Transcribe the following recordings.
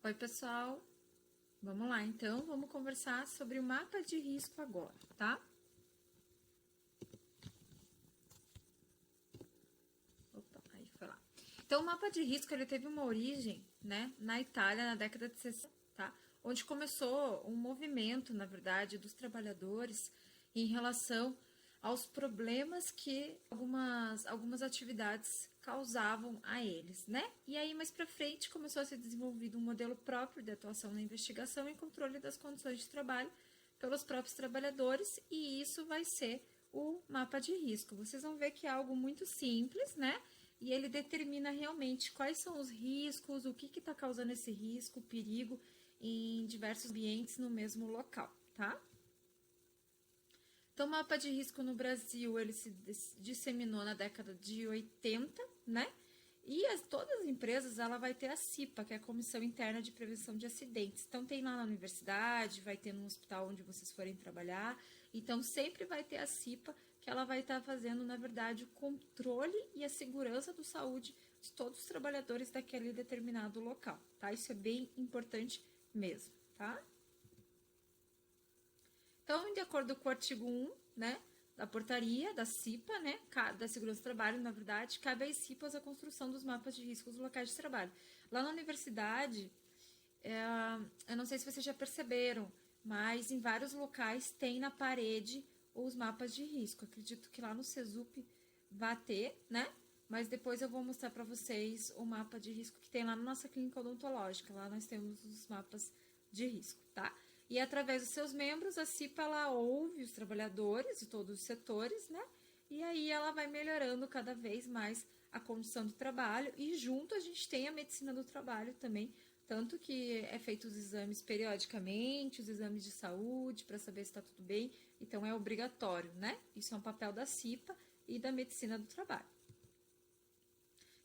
Oi, pessoal. Vamos lá, então, vamos conversar sobre o mapa de risco agora, tá? Opa, aí foi lá. Então, o mapa de risco, ele teve uma origem, né, na Itália, na década de 60, tá? Onde começou um movimento, na verdade, dos trabalhadores em relação aos problemas que algumas atividades causavam a eles, né? E aí, mais para frente, começou a ser desenvolvido um modelo próprio de atuação na investigação e controle das condições de trabalho pelos próprios trabalhadores, e isso vai ser o mapa de risco. Vocês vão ver que é algo muito simples, né? E ele determina realmente quais são os riscos, o que está causando esse risco, o perigo em diversos ambientes no mesmo local, tá? Então, o mapa de risco no Brasil, ele se disseminou na década de 80, né? E todas as empresas, ela vai ter a CIPA, que é a Comissão Interna de Prevenção de Acidentes. Então, tem lá na universidade, vai ter no hospital onde vocês forem trabalhar. Então, sempre vai ter a CIPA, que ela vai estar fazendo, na verdade, o controle e a segurança da saúde de todos os trabalhadores daquele determinado local, tá? Isso é bem importante mesmo, tá? Então, de acordo com o artigo 1, né, da portaria, da CIPA, né, da Segurança do Trabalho, na verdade, cabe às CIPAs a construção dos mapas de riscos dos locais de trabalho. Lá na universidade, eu não sei se vocês já perceberam, mas em vários locais tem na parede os mapas de risco. Acredito que lá no CESUP vai ter, né? Mas depois eu vou mostrar para vocês o mapa de risco que tem lá na nossa clínica odontológica. Lá nós temos os mapas de risco, tá? E através dos seus membros, a CIPA, ela ouve os trabalhadores de todos os setores, né? E aí ela vai melhorando cada vez mais a condição do trabalho. E junto a gente tem a medicina do trabalho também, tanto que é feito os exames periodicamente, os exames de saúde, para saber se está tudo bem. Então é obrigatório, né? Isso é um papel da CIPA e da medicina do trabalho.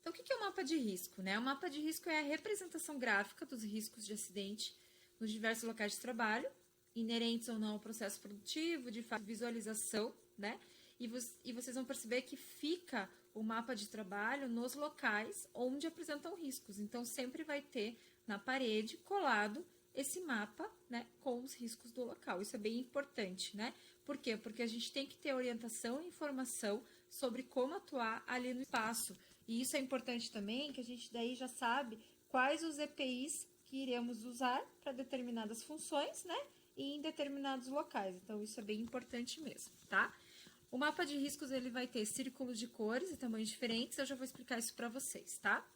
Então, o que é o mapa de risco, né? O mapa de risco é a representação gráfica dos riscos de acidente nos diversos locais de trabalho, inerentes ou não ao processo produtivo, de visualização, né? E vocês vão perceber que fica o mapa de trabalho nos locais onde apresentam riscos. Então, sempre vai ter na parede colado esse mapa, né, com os riscos do local. Isso é bem importante, né? Por quê? Porque a gente tem que ter orientação e informação sobre como atuar ali no espaço. E isso é importante também, que a gente daí já sabe quais os EPIs que iremos usar para determinadas funções, né? E em determinados locais. Então, isso é bem importante mesmo, tá? O mapa de riscos, ele vai ter círculos de cores e tamanhos diferentes. Eu já vou explicar isso para vocês, tá?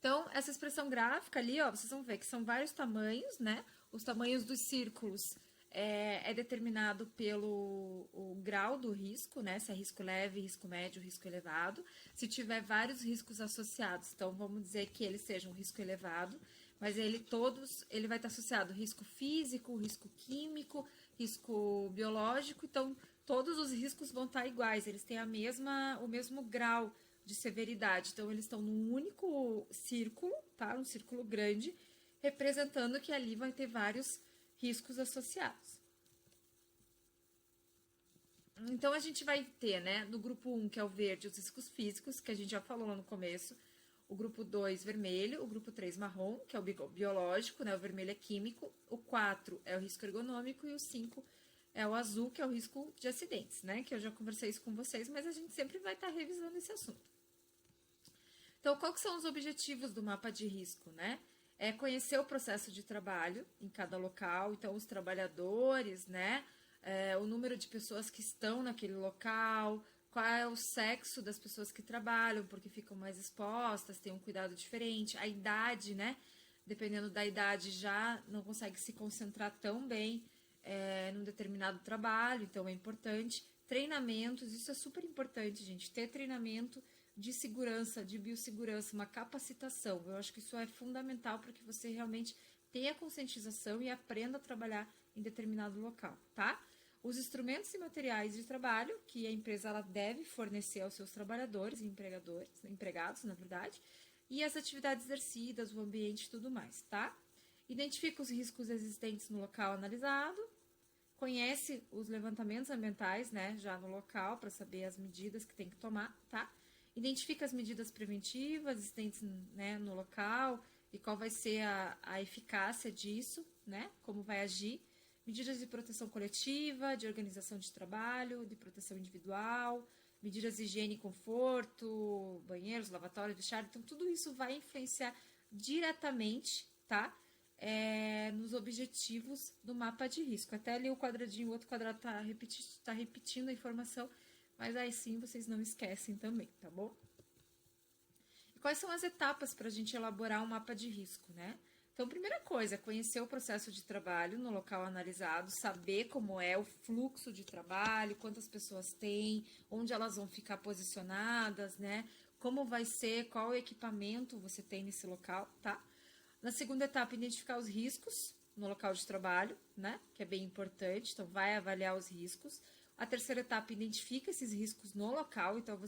Então, essa expressão gráfica ali, ó, vocês vão ver que são vários tamanhos, né? Os tamanhos dos círculos é determinado pelo o grau do risco, né? Se é risco leve, risco médio, risco elevado. Se tiver vários riscos associados, então vamos dizer que ele seja um risco elevado, mas ele vai estar associado risco físico, risco químico, risco biológico, então todos os riscos vão estar iguais, eles têm o mesmo grau de severidade. Então, eles estão num único círculo, tá? Um círculo grande, representando que ali vai ter vários riscos associados. Então, a gente vai ter, né, no grupo 1, que é o verde, os riscos físicos, que a gente já falou lá no começo, o grupo 2, vermelho, o grupo 3, marrom, que é o biológico, né, o vermelho é químico, o 4 é o risco ergonômico e o 5 é o azul, que é o risco de acidentes, né, que eu já conversei isso com vocês, mas a gente sempre vai estar revisando esse assunto. Então, quais são os objetivos do mapa de risco, né? É conhecer o processo de trabalho em cada local, então os trabalhadores, né? O número de pessoas que estão naquele local, qual é o sexo das pessoas que trabalham, porque ficam mais expostas, têm um cuidado diferente, a idade, né? Dependendo da idade, já não consegue se concentrar tão bem num determinado trabalho, então é importante. Treinamentos, isso é super importante, gente, ter treinamento de segurança, de biossegurança, uma capacitação. Eu acho que isso é fundamental para que você realmente tenha conscientização e aprenda a trabalhar em determinado local, tá? Os instrumentos e materiais de trabalho que a empresa ela deve fornecer aos seus trabalhadores e empregados, na verdade, e as atividades exercidas, o ambiente e tudo mais, tá? Identifica os riscos existentes no local analisado, conhece os levantamentos ambientais, né, já no local, para saber as medidas que tem que tomar, tá? Identifica as medidas preventivas existentes, né, no local, e qual vai ser a eficácia disso, né? Como vai agir. Medidas de proteção coletiva, de organização de trabalho, de proteção individual, medidas de higiene e conforto, banheiros, lavatórios, vestiário. Então, tudo isso vai influenciar diretamente, tá? Nos objetivos do mapa de risco. Até ali o quadradinho, o outro quadrado tá repetindo a informação, mas aí sim vocês não esquecem também, tá bom? E quais são as etapas para a gente elaborar um mapa de risco, né? Então, primeira coisa, conhecer o processo de trabalho no local analisado, saber como é o fluxo de trabalho, quantas pessoas tem, onde elas vão ficar posicionadas, né? Como vai ser, qual equipamento você tem nesse local, tá? Na segunda etapa, identificar os riscos no local de trabalho, né? Que é bem importante, então vai avaliar os riscos. A terceira etapa, identifica esses riscos no local, então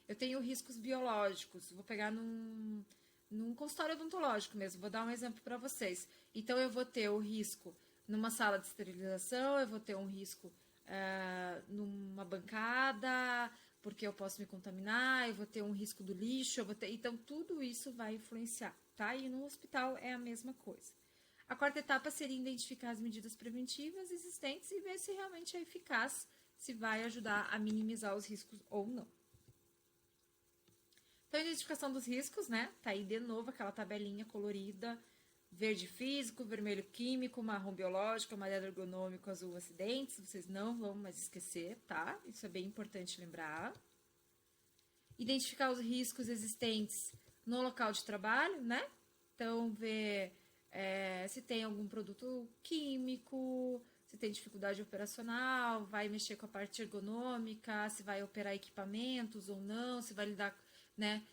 eu tenho riscos biológicos, vou pegar num consultório odontológico mesmo, vou dar um exemplo para vocês. Então, eu vou ter o risco numa sala de esterilização, eu vou ter um risco numa bancada, porque eu posso me contaminar, eu vou ter um risco do lixo, então tudo isso vai influenciar, tá? E no hospital é a mesma coisa. A quarta etapa seria identificar as medidas preventivas existentes e ver se realmente é eficaz, se vai ajudar a minimizar os riscos ou não. Então, a identificação dos riscos, né? Tá aí de novo aquela tabelinha colorida, verde físico, vermelho químico, marrom biológico, amarelo ergonômico, azul acidentes. Vocês não vão mais esquecer, tá? Isso é bem importante lembrar. Identificar os riscos existentes no local de trabalho, né? Então, ver se tem algum produto químico, se tem dificuldade operacional, vai mexer com a parte ergonômica, se vai operar equipamentos ou não, se vai lidar, né,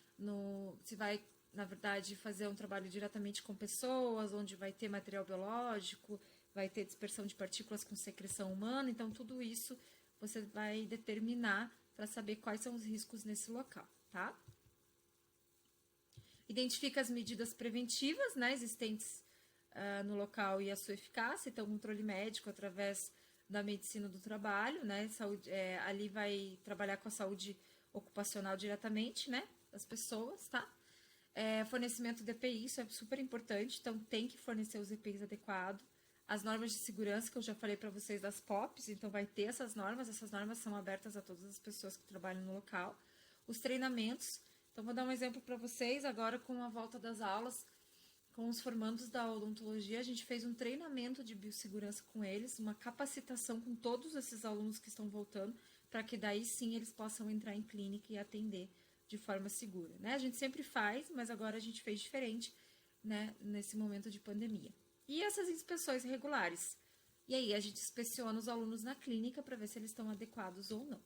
se vai, na verdade, fazer um trabalho diretamente com pessoas, onde vai ter material biológico, vai ter dispersão de partículas com secreção humana, então tudo isso você vai determinar para saber quais são os riscos nesse local, tá? Identifica as medidas preventivas, né, existentes no local e a sua eficácia, então controle médico através da medicina do trabalho, né, saúde, ali vai trabalhar com a saúde ocupacional diretamente, né, das pessoas, tá? Fornecimento de EPI, isso é super importante, então tem que fornecer os EPIs adequados. As normas de segurança que eu já falei para vocês das POPs, então vai ter essas normas são abertas a todas as pessoas que trabalham no local. Os treinamentos, então vou dar um exemplo para vocês, agora com a volta das aulas, com os formandos da odontologia, a gente fez um treinamento de biossegurança com eles, uma capacitação com todos esses alunos que estão voltando, para que daí sim eles possam entrar em clínica e atender de forma segura, né? A gente sempre faz, mas agora a gente fez diferente, né, nesse momento de pandemia. E essas inspeções regulares? E aí a gente inspeciona os alunos na clínica para ver se eles estão adequados ou não.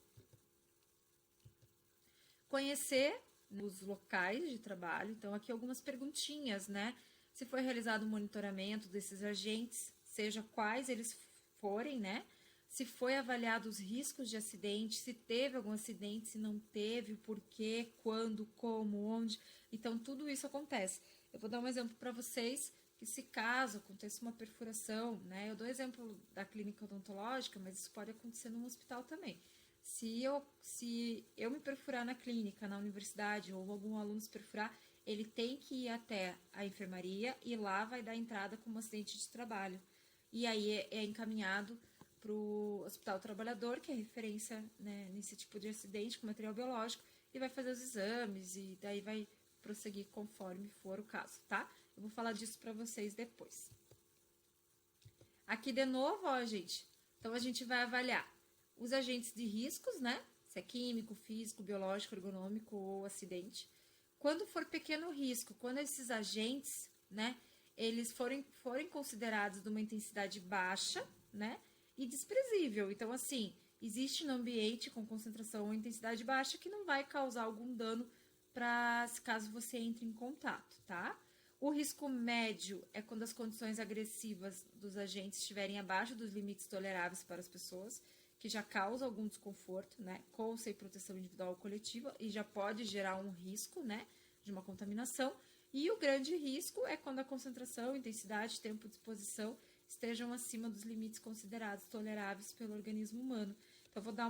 Conhecer os locais de trabalho, então aqui algumas perguntinhas, né? Se foi realizado um monitoramento desses agentes, seja quais eles forem, né? Se foi avaliado os riscos de acidente, se teve algum acidente, se não teve, o porquê, quando, como, onde. Então, tudo isso acontece. Eu vou dar um exemplo para vocês, que se caso aconteça uma perfuração, né? Eu dou exemplo da clínica odontológica, mas isso pode acontecer num hospital também. Se eu me perfurar na clínica, na universidade, ou algum aluno se perfurar, ele tem que ir até a enfermaria e lá vai dar entrada como acidente de trabalho. E aí é encaminhado para o Hospital Trabalhador, que é referência, né, nesse tipo de acidente com material biológico, e vai fazer os exames e daí vai prosseguir conforme for o caso, tá? Eu vou falar disso para vocês depois. Aqui de novo, ó, gente. Então, a gente vai avaliar os agentes de riscos, né? Se é químico, físico, biológico, ergonômico ou acidente. Quando for pequeno risco, quando esses agentes, né, eles forem considerados de uma intensidade baixa, né, e desprezível. Então, assim, existe no ambiente com concentração ou intensidade baixa que não vai causar algum dano para caso você entre em contato, tá? O risco médio é quando as condições agressivas dos agentes estiverem abaixo dos limites toleráveis para as pessoas, que já causa algum desconforto, né, com ou sem proteção individual ou coletiva, e já pode gerar um risco, né, de uma contaminação. E o grande risco é quando a concentração, intensidade, tempo de exposição estejam acima dos limites considerados toleráveis pelo organismo humano. Então, eu vou dar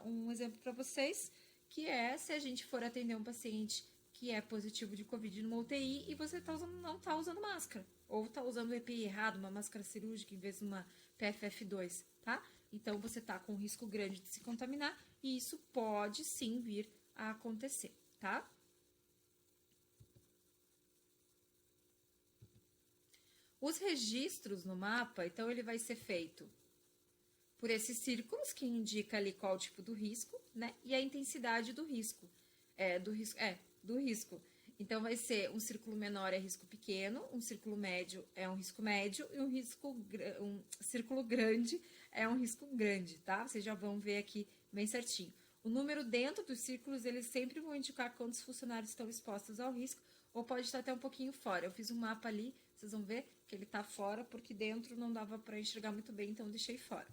um exemplo para vocês, que é se a gente for atender um paciente que é positivo de Covid numa UTI e você não tá usando máscara. Ou tá usando o EPI errado, uma máscara cirúrgica em vez de uma PFF2, tá? Então você tá com risco grande de se contaminar e isso pode sim vir a acontecer, tá? Os registros no mapa, então ele vai ser feito por esses círculos que indica ali qual o tipo do risco, né? E a intensidade do risco. Do risco. Então vai ser um círculo menor é risco pequeno, um círculo médio é um risco médio e um círculo grande é um risco grande, tá? Vocês já vão ver aqui bem certinho. O número dentro dos círculos, eles sempre vão indicar quantos funcionários estão expostos ao risco, ou pode estar até um pouquinho fora. Eu fiz um mapa ali, vocês vão ver que ele está fora, porque dentro não dava para enxergar muito bem, então deixei fora.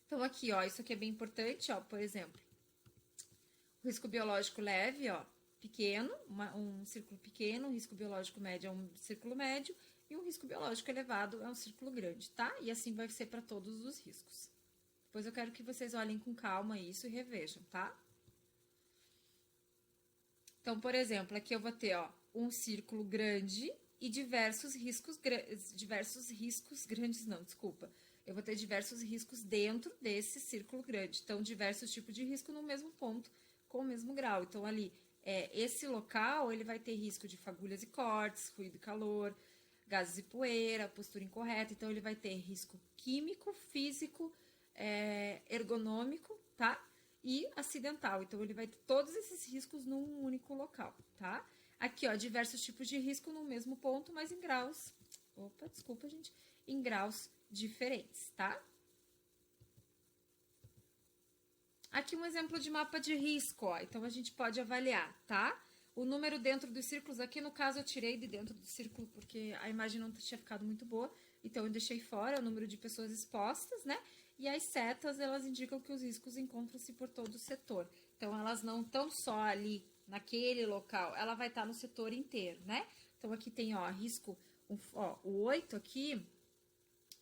Então aqui, ó, isso aqui é bem importante, ó, por exemplo, o risco biológico leve, ó, pequeno, um círculo pequeno, um risco biológico médio é um círculo médio, e um risco biológico elevado é um círculo grande, tá? E assim vai ser para todos os riscos. Depois eu quero que vocês olhem com calma isso e revejam, tá? Então, por exemplo, aqui eu vou ter, ó, um círculo grande e diversos riscos grandes, não, desculpa. Eu vou ter diversos riscos dentro desse círculo grande. Então, diversos tipos de risco no mesmo ponto, com o mesmo grau. Então, ali, esse local, ele vai ter risco de fagulhas e cortes, ruído e calor, gases e poeira, postura incorreta. Então, ele vai ter risco químico, físico, ergonômico, tá? E acidental. Então, ele vai ter todos esses riscos num único local, tá? Aqui, ó, diversos tipos de risco no mesmo ponto, mas em graus... Opa, desculpa, gente. Em graus diferentes, tá? Aqui um exemplo de mapa de risco, ó. Então, a gente pode avaliar, tá? O número dentro dos círculos, aqui no caso eu tirei de dentro do círculo porque a imagem não tinha ficado muito boa, então eu deixei fora o número de pessoas expostas, né? E as setas, elas indicam que os riscos encontram-se por todo o setor. Então, elas não estão só ali naquele local, ela vai estar no setor inteiro, né? Então, aqui tem, ó, risco, ó, o 8 aqui,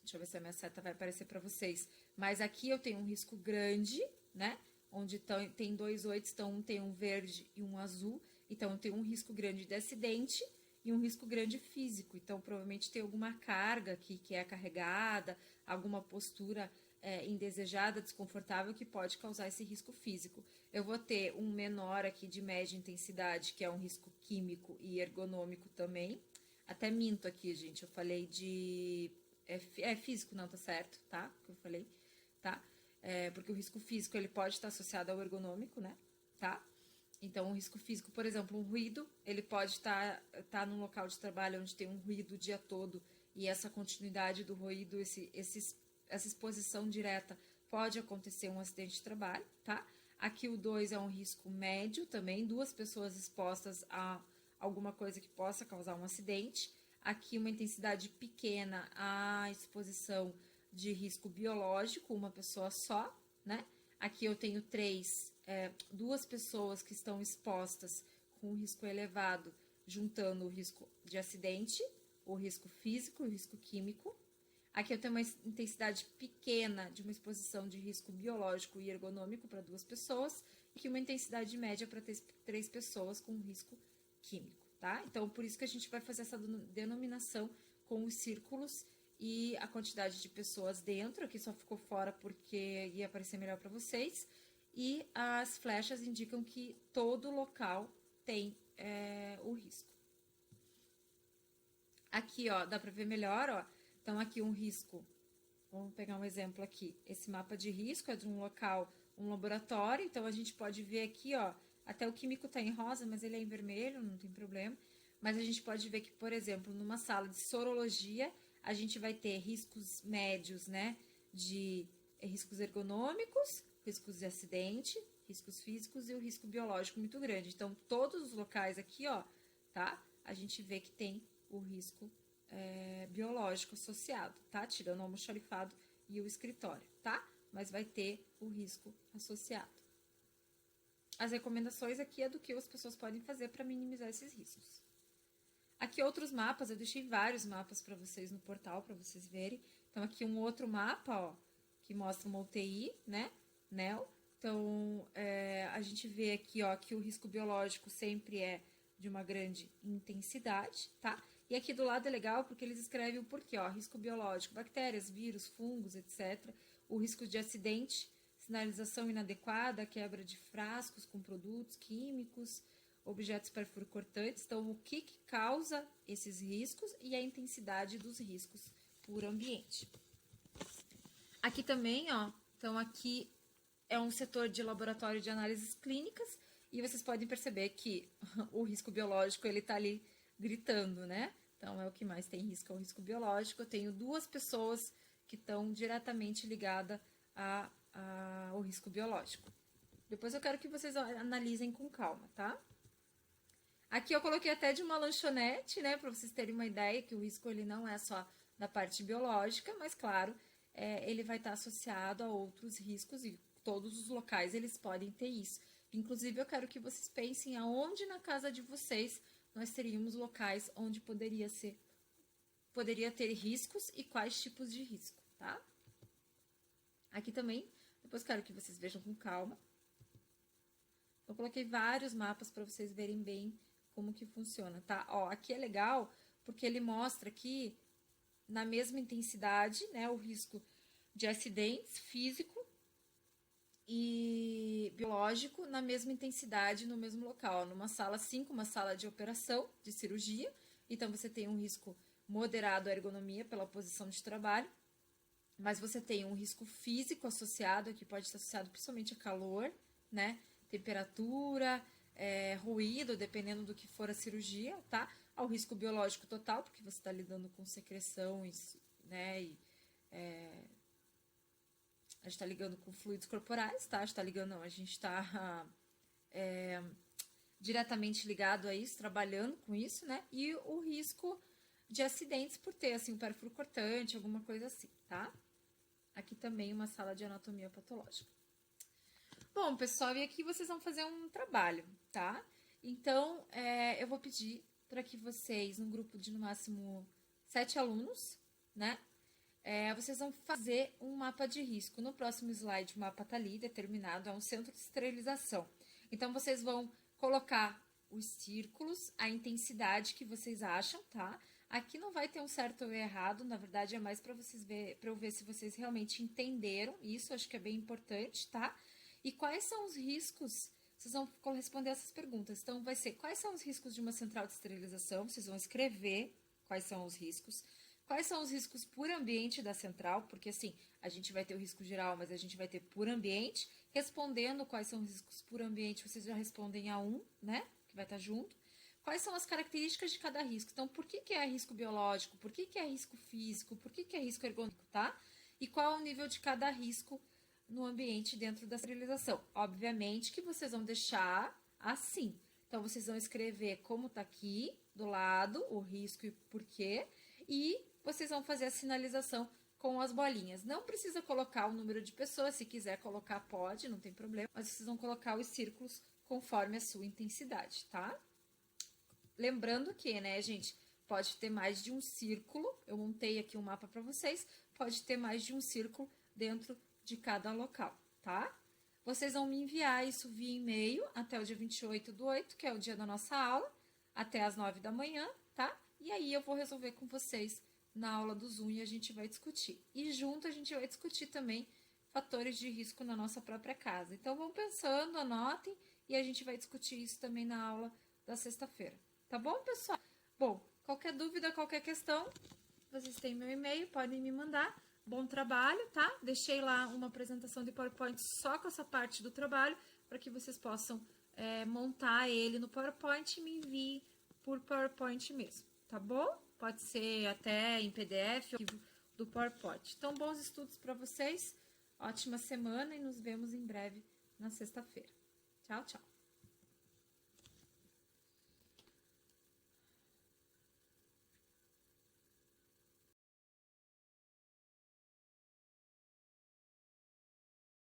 deixa eu ver se a minha seta vai aparecer para vocês, mas aqui eu tenho um risco grande, né? Onde tem 2 8, então tem um verde e um azul, então tem um risco grande de acidente e um risco grande físico. Então, provavelmente tem alguma carga aqui que é carregada, alguma postura indesejada, desconfortável, que pode causar esse risco físico. Eu vou ter um menor aqui de média intensidade, que é um risco químico e ergonômico também. Até minto aqui, gente, eu falei de... físico, não, tá certo, tá? Que eu falei, tá? Porque o risco físico, ele pode estar associado ao ergonômico, né? Tá? Então, o risco físico, por exemplo, um ruído, ele pode estar num local de trabalho onde tem um ruído o dia todo e essa continuidade do ruído, essa exposição direta, pode acontecer um acidente de trabalho, tá? Aqui o 2 é um risco médio também, 2 pessoas expostas a alguma coisa que possa causar um acidente. Aqui uma intensidade pequena, a exposição de risco biológico, uma pessoa só, né? Aqui eu tenho 2 pessoas que estão expostas com risco elevado, juntando o risco de acidente, o risco físico e o risco químico. Aqui eu tenho uma intensidade pequena de uma exposição de risco biológico e ergonômico para 2 pessoas, e aqui uma intensidade média para 3 pessoas com risco químico, tá? Então, por isso que a gente vai fazer essa denominação com os círculos e a quantidade de pessoas dentro. Aqui só ficou fora porque ia aparecer melhor para vocês. E as flechas indicam que todo local tem o risco. Aqui, ó, dá para ver melhor, ó. Então, aqui um risco, vamos pegar um exemplo aqui. Esse mapa de risco é de um local, um laboratório. Então, a gente pode ver aqui, ó, até o químico tá em rosa, mas ele é em vermelho, não tem problema. Mas a gente pode ver que, por exemplo, numa sala de sorologia, a gente vai ter riscos médios, né, de riscos ergonômicos, riscos de acidente, riscos físicos e o risco biológico muito grande. Então, todos os locais aqui, ó, tá, a gente vê que tem o risco biológico associado, tá? Tirando o almoxarifado e o escritório, tá? Mas vai ter o risco associado. As recomendações aqui é do que as pessoas podem fazer para minimizar esses riscos. Aqui outros mapas, eu deixei vários mapas para vocês no portal, para vocês verem. Então, aqui um outro mapa, ó, que mostra uma UTI, né? NEL. Então, a gente vê aqui, ó, que o risco biológico sempre é de uma grande intensidade, tá? E aqui do lado é legal porque eles escrevem o porquê, ó, risco biológico, bactérias, vírus, fungos, etc. O risco de acidente, sinalização inadequada, quebra de frascos com produtos químicos, objetos perfurocortantes. Então, o que causa esses riscos e a intensidade dos riscos por ambiente. Aqui também, ó, então aqui é um setor de laboratório de análises clínicas e vocês podem perceber que o risco biológico, ele tá ali gritando, né? Então, é o que mais tem risco, é o risco biológico. Eu tenho 2 pessoas que estão diretamente ligadas ao risco biológico. Depois eu quero que vocês analisem com calma, tá? Aqui eu coloquei até de uma lanchonete, né, para vocês terem uma ideia que o risco ele não é só da parte biológica, mas claro, ele vai estar associado a outros riscos e todos os locais eles podem ter isso. Inclusive eu quero que vocês pensem aonde na casa de vocês nós teríamos locais onde poderia ter riscos e quais tipos de risco, tá? Aqui também, depois quero que vocês vejam com calma. Eu coloquei vários mapas para vocês verem bem como que funciona, tá? Ó, aqui é legal porque ele mostra aqui na mesma intensidade, né, o risco de acidentes físico e biológico na mesma intensidade no mesmo local. Numa sala 5, uma sala de operação, de cirurgia, então você tem um risco moderado à ergonomia pela posição de trabalho, mas você tem um risco físico associado, que pode estar associado principalmente a calor, né, temperatura, ruído, dependendo do que for a cirurgia, tá? Ao risco biológico total, porque você está lidando com secreção, né, e a gente está ligando com fluidos corporais, tá? A gente está diretamente ligado a isso, trabalhando com isso, né? E o risco de acidentes por ter, assim, um perfuro cortante, alguma coisa assim, tá? Aqui também uma sala de anatomia patológica. Bom, pessoal, e aqui vocês vão fazer um trabalho, tá? Então, eu vou pedir para que vocês, num grupo de no máximo 7 alunos, né? Vocês vão fazer um mapa de risco. No próximo slide, o mapa tá ali, determinado, é um centro de esterilização. Então, vocês vão colocar os círculos, a intensidade que vocês acham, tá? Aqui não vai ter um certo ou errado, na verdade é mais para eu ver se vocês realmente entenderam isso, acho que é bem importante, tá? E quais são os riscos? Vocês vão responder essas perguntas. Então, vai ser quais são os riscos de uma central de esterilização? Vocês vão escrever quais são os riscos. Quais são os riscos por ambiente da central? Porque, assim, a gente vai ter o risco geral, mas a gente vai ter por ambiente. Respondendo quais são os riscos por ambiente, vocês já respondem a um, né? Que vai estar junto. Quais são as características de cada risco? Então, por que é risco biológico? Por que é risco físico? Por que é risco ergonômico, tá? E qual é o nível de cada risco no ambiente dentro da esterilização? Obviamente que vocês vão deixar assim. Então, vocês vão escrever como tá aqui, do lado, o risco e o porquê. E vocês vão fazer a sinalização com as bolinhas. Não precisa colocar o número de pessoas, se quiser colocar pode, não tem problema. Mas vocês vão colocar os círculos conforme a sua intensidade, tá? Lembrando que, né, gente, pode ter mais de um círculo. Eu montei aqui um mapa para vocês. Pode ter mais de um círculo dentro de cada local, tá? Vocês vão me enviar isso via e-mail até o dia 28/8, que é o dia da nossa aula, até as 9 da manhã, tá? E aí eu vou resolver com vocês na aula do Zoom e a gente vai discutir. E junto a gente vai discutir também fatores de risco na nossa própria casa. Então vão pensando, anotem e a gente vai discutir isso também na aula da sexta-feira. Tá bom, pessoal? Bom, qualquer dúvida, qualquer questão, vocês têm meu e-mail, podem me mandar. Bom trabalho, tá? Deixei lá uma apresentação de PowerPoint só com essa parte do trabalho, para que vocês possam montar ele no PowerPoint e me enviem por PowerPoint mesmo, tá bom? Pode ser até em PDF ou do PowerPoint. Então, bons estudos para vocês, ótima semana e nos vemos em breve na sexta-feira. Tchau, tchau!